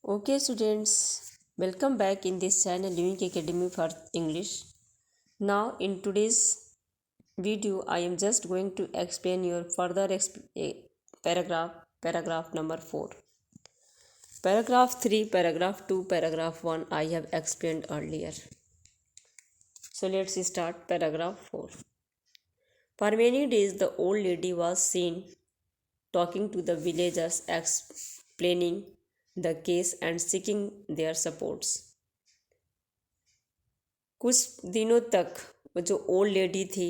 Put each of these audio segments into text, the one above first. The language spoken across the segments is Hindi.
Okay, students, welcome back in this channel Living Academy for English. Now, in today's video, I am just going to explain your further paragraph number 4. Paragraph 3, paragraph 2, paragraph 1, I have explained earlier. So, let's start paragraph 4. For many days, the old lady was seen talking to the villagers, explaining the case and seeking their supports. कुछ दिनों तक वो जो ओल्ड लेडी थी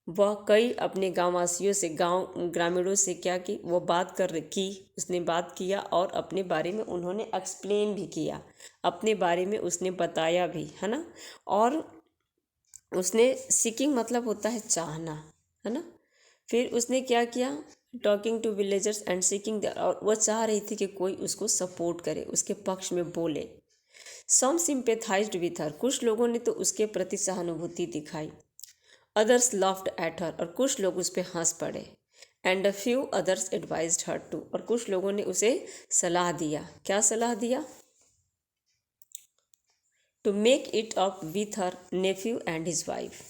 वह कई अपने गांववासियों से ग्रामीणों से क्या की वो बात की उसने बात किया और अपने बारे में उन्होंने एक्सप्लेन भी किया, अपने बारे में उसने बताया भी, है ना। और उसने सीकिंग मतलब होता है चाहना, है ना। फिर उसने क्या किया, talking to villagers and seeking, और वह चाह रही थी कि कोई उसको सपोर्ट करे, उसके पक्ष में बोले। सम सिंपेथाइज्ड विथ हर, कुछ लोगों ने तो उसके प्रति सहानुभूति दिखाई। अदर्स लफ्ड एट हर, और कुछ लोग उस पर हंस पड़े। And a few others advised her to, और कुछ लोगों ने उसे सलाह दिया। क्या सलाह दिया? To make it up with her nephew and his wife,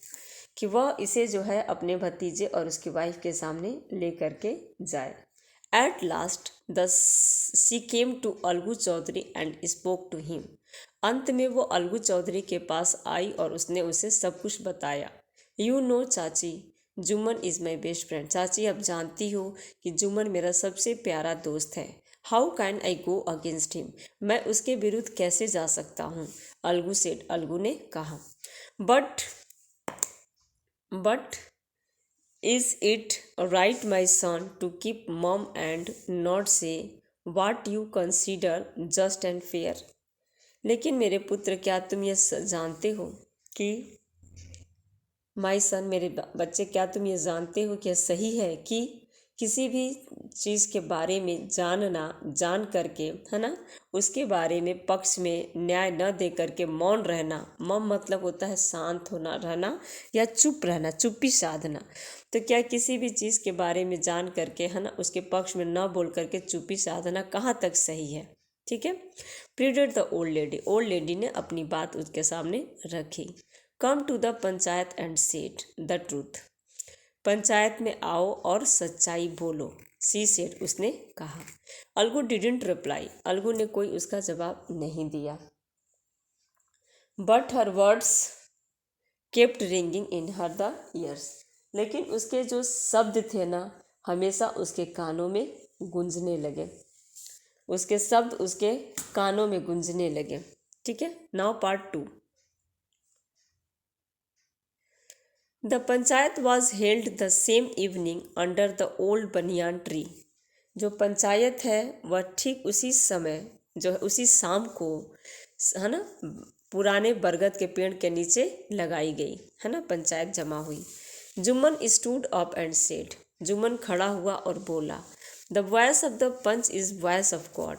कि वह इसे जो है अपने भतीजे और उसकी वाइफ के सामने ले करके जाए। At last the she came to Algu Chaudhary and spoke to him, अंत में वो अलगू चौधरी के पास आई और उसने उसे सब कुछ बताया। यू नो चाची, Jumman is my best friend, चाची अब जानती हो कि जुम्मन मेरा सबसे प्यारा दोस्त है। How can I go against him, मैं उसके विरुद्ध कैसे जा सकता हूँ? अलगू सेड, अलगू ने कहा। But is it right my son to keep mum and not say what you consider just and fair, लेकिन मेरे पुत्र क्या तुम ये जानते हो कि माई सन, मेरे बच्चे, क्या तुम ये जानते हो कि सही है कि किसी भी चीज़ के बारे में जान करके, है ना, उसके बारे में पक्ष में न्याय न दे करके मौन रहना। मम मतलब होता है शांत होना, रहना या चुप रहना, चुप्पी साधना। तो क्या किसी भी चीज़ के बारे में जान करके, है ना, उसके पक्ष में न बोल करके चुप्पी साधना कहाँ तक सही है? ठीक है। प्रीडेड द ओल्ड लेडी ने अपनी बात उसके सामने रखी। Come to the panchayat and set the truth, panchayat में आओ और सच्चाई बोलो। सी सेट, उसने कहा। अलगू डिडेंट रिप्लाई, अलगू ने कोई उसका जवाब नहीं दिया। But her words kept ringing in her the years, लेकिन उसके जो शब्द थे ना, हमेशा उसके कानों में गूंजने लगे। उसके शब्द उसके कानों में गूंजने लगे। ठीक है। Now part 2। The panchayat was held the same evening under the old banyan tree, जो पंचायत है वह ठीक उसी समय, जो है उसी शाम को, है ना, पुराने बरगद के पेड़ के नीचे लगाई गई, है ना, पंचायत जमा हुई। Jumman stood up and said, Jumman खड़ा हुआ और बोला। The voice of the panch is voice of God,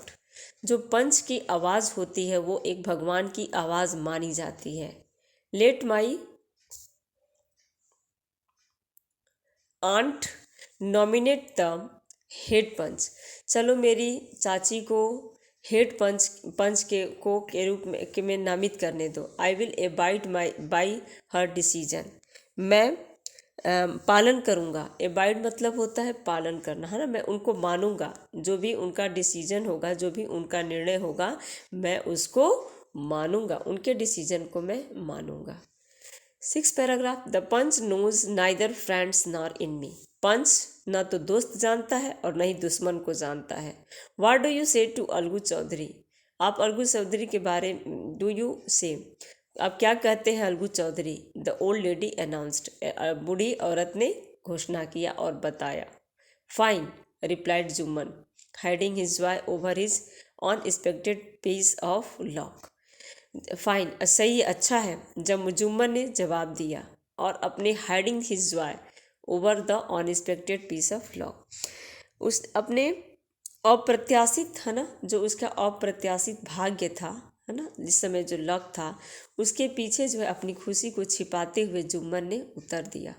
जो पंच की आवाज़ होती है वो एक भगवान की आवाज़ मानी जाती है। Let my aunt nominate the head panch, चलो मेरी चाची को हेड पंच के रूप में नामित करने दो। I will abide by her decision, मैं पालन करूँगा। एबाइड मतलब होता है पालन करना, है ना। मैं उनको मानूंगा, जो भी उनका डिसीजन होगा, जो भी उनका निर्णय होगा, मैं उसको मानूंगा, उनके डिसीजन को मैं मानूंगा। 6 paragraph. The panch knows neither friends nor enemy, panch ना तो दोस्त जानता है और न ही दुश्मन को जानता है। वाट डू यू से टू अलगू चौधरी, आप अलगू चौधरी के बारे में, डू यू से, आप क्या कहते हैं Algu Chaudhary? The old lady announced, बूढ़ी औरत ने घोषणा किया और बताया। Fine, replied Jumman, hiding his joy over his unexpected piece of luck. Fine, सही, अच्छा है, जब जुम्मन ने जवाब दिया और अपने hiding his joy over the unexpected piece of luck, उस अपने अप्रत्याशित, है ना, जो उसका अप्रत्याशित भाग्य था, है ना, जिस समय जो लक था, उसके पीछे जो है अपनी खुशी को छिपाते हुए जुम्मन ने उत्तर दिया।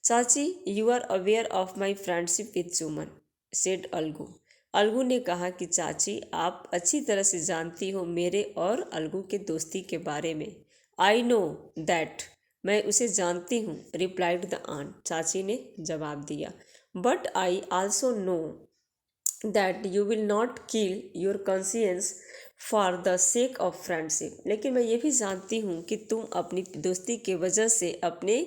Chachi, you are aware of my friendship with Jumman, said Algu, Algu ने कहा कि चाची, आप अच्छी तरह से जानती हो मेरे और अलगू के दोस्ती के बारे में। आई नो दैट, मैं उसे जानती हूँ, रिप्लाइड द आंट, चाची ने जवाब दिया। But I also know that you will not kill your conscience for the sake of friendship, लेकिन मैं ये भी जानती हूँ कि तुम अपनी दोस्ती के वजह से अपने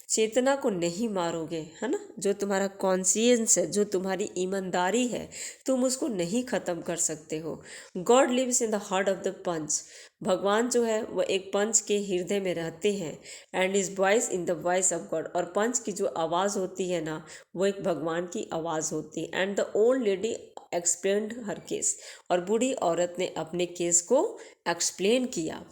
चेतना को नहीं मारोगे, है ना। जो तुम्हारा कॉन्सियंस है, जो तुम्हारी ईमानदारी है, तुम उसको नहीं ख़त्म कर सकते हो। God lives in the heart of the panch, भगवान जो है वह एक पंच के हृदय में रहते हैं। And is voice in the voice of God, और पंच की जो आवाज़ होती है ना, वो एक भगवान की आवाज़ होती है। And the old lady explained her case, और बूढ़ी औरत ने अपने केस को एक्सप्लेन किया,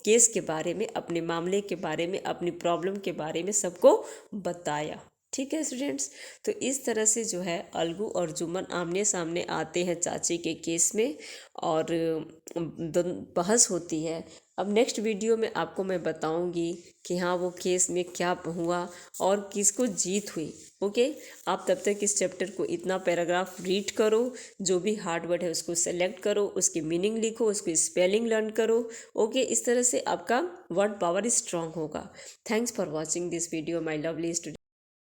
केस के बारे में, अपने मामले के बारे में, अपनी प्रॉब्लम के बारे में सबको बताया। ठीक है स्टूडेंट्स, तो इस तरह से जो है अलगू और जुम्मन आमने सामने आते हैं चाची के केस में, और बहस होती है। अब नेक्स्ट वीडियो में आपको मैं बताऊंगी कि हाँ वो केस में क्या हुआ और किसको जीत हुई। ओके, आप तब तक इस चैप्टर को इतना पैराग्राफ रीड करो, जो भी हार्ड वर्ड है उसको सेलेक्ट करो, उसकी मीनिंग लिखो, उसकी स्पेलिंग लर्न करो। ओके, इस तरह से आपका वर्ड पावर स्ट्रांग होगा। Thanks for watching this video my lovely student.